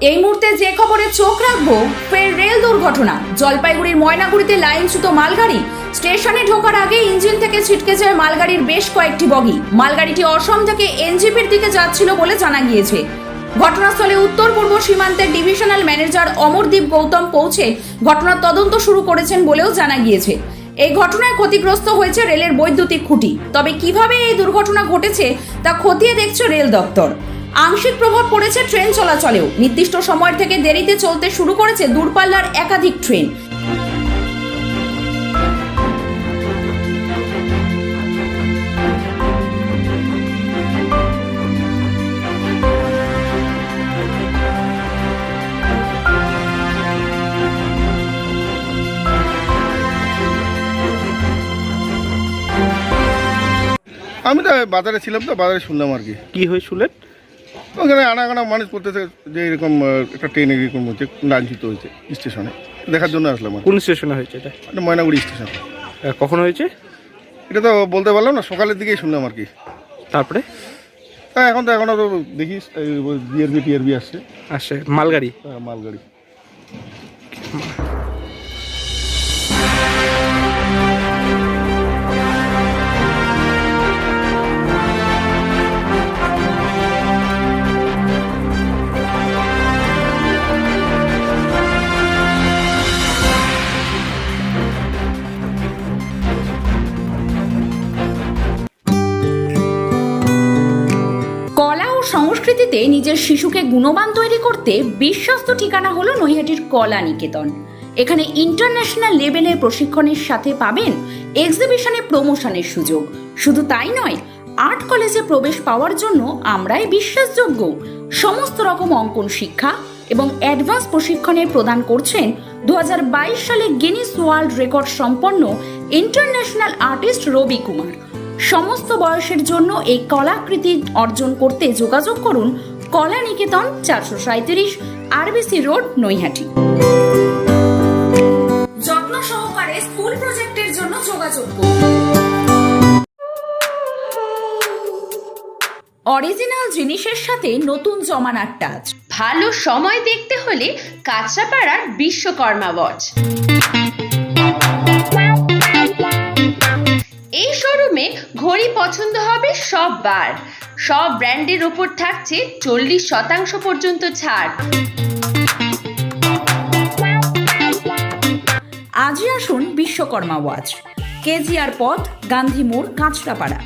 এই মুহূর্তে যে খবরে চোখ রাখবো, ফের রেল দুর্ঘটনা। জলপাইগুড়ির ময়নাগুড়িতে লাইনচ্যুত মালগাড়ি স্টেশনে ঢোকার আগে ইঞ্জিন থেকে ছিটকে যায় মালগাড়ির বেশ কয়েকটি বগি। মালগাড়িটি অসম থেকে এনজিপির দিকে যাচ্ছিল বলে জানা গিয়েছে। ঘটনাস্থলে উত্তর পূর্ব সীমান্তের ডিভিশনাল ম্যানেজার অমরদীপ গৌতম পৌঁছে ঘটনার তদন্ত শুরু করেছেন বলেও জানা গিয়েছে। এই ঘটনায় ক্ষতিগ্রস্ত হয়েছে রেলের বৈদ্যুতিক খুঁটি। তবে কিভাবে এই দুর্ঘটনা ঘটেছে তা খতিয়ে দেখছে রেল দপ্তর। আংশিক প্রভাব পড়েছে ট্রেন চলাচলেও। নির্দিষ্ট সময় থেকে দেরিতে চলতে শুরু করেছে দূরপাল্লার একাধিক ট্রেন। আমি তো বাজারে ছিলাম, তো বাজারে শুনলাম আর কি। কি হয়ে শুনলেন? ওখানে আনাগানা মানুষ করতেছে যে এরকম একটা ট্রেন এরকম হচ্ছে, লাইনচ্যুত হয়েছে স্টেশনে, দেখার জন্য আসলাম। কোন স্টেশনে হয়েছে এটা? এটা ময়নাগুড়ি স্টেশন। কখন হয়েছে এটা তো বলতে পারলাম না, সকালের দিকেই শুনলাম আর কি। তারপরে হ্যাঁ, এখনও তো দেখিস টিআরবি আসছে মালগাড়ি। মালগাড়ি। সংস্কৃতিতে নিজের শিশুকে গুণবান তৈরি করতে বিশ্বস্ত ঠিকানা হলো নৈহাটির কলা নিকেতন। এখানে ইন্টারন্যাশনাল লেভেলের প্রশিক্ষণের সাথে পাবেন এক্সিবিশনে প্রমোশনের সুযোগ। শুধু তাই নয়, আর্ট কলেজে প্রবেশ পাওয়ার জন্য আমরাই বিশ্বাসযোগ্য। সমস্ত রকম অঙ্কন শিক্ষা এবং অ্যাডভান্স প্রশিক্ষণের প্রদান করছেন 2022 সালে গিনিস ওয়ার্ল্ড রেকর্ড সম্পন্ন ইন্টারন্যাশনাল আর্টিস্ট রবি কুমার। সমস্ত বয়সের জন্য এই কলাকৃতি অর্জন করতে যোগাযোগ করুন কলা নিকেতন, 437 আরবিসি রোড, নৈহাটি। যত্ন সহকারে স্কুল প্রজেক্টের জন্য যোগাযোগ করুন। অরিজিনাল জিনিসের সাথে নতুন জমানার টাচ। ভালো সময় দেখতে হলে কাঁচরাপাড়ার বিশ্বকর্মা ওয়াচ। এই শোরুমে ঘড়ি পছন্দ হবে সব বার। সব ব্র্যান্ডের ওপর থাকছে 40% পর্যন্ত ছাড়। আজই আসুন বিশ্বকর্মা ওয়াচ, কেজিআর পথ, গান্ধী মোড়, কাঁচরাপাড়া।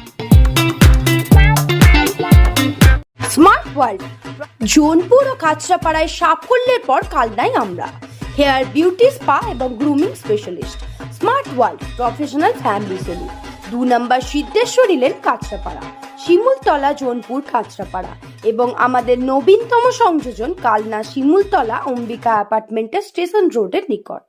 স্মার্ট ওয়ার্ল্ড জোনপুর ও কাঁচরাপাড়ায় সাফল্যের পর কালনায় আমরা। হেয়ার বিউটি, স্পা এবং grooming specialist. Smart world professional family salon, 2 নম্বর সিদ্ধেশ্বরী লেন, কাঁচরাপাড়া, শিমুলতলা, জোনপুর, কাঁচরাপাড়া এবং আমাদের নবীনতম সংযোজন কালনা শিমুলতলা অম্বিকা অ্যাপার্টমেন্টের স্টেশন রোডের নিকট।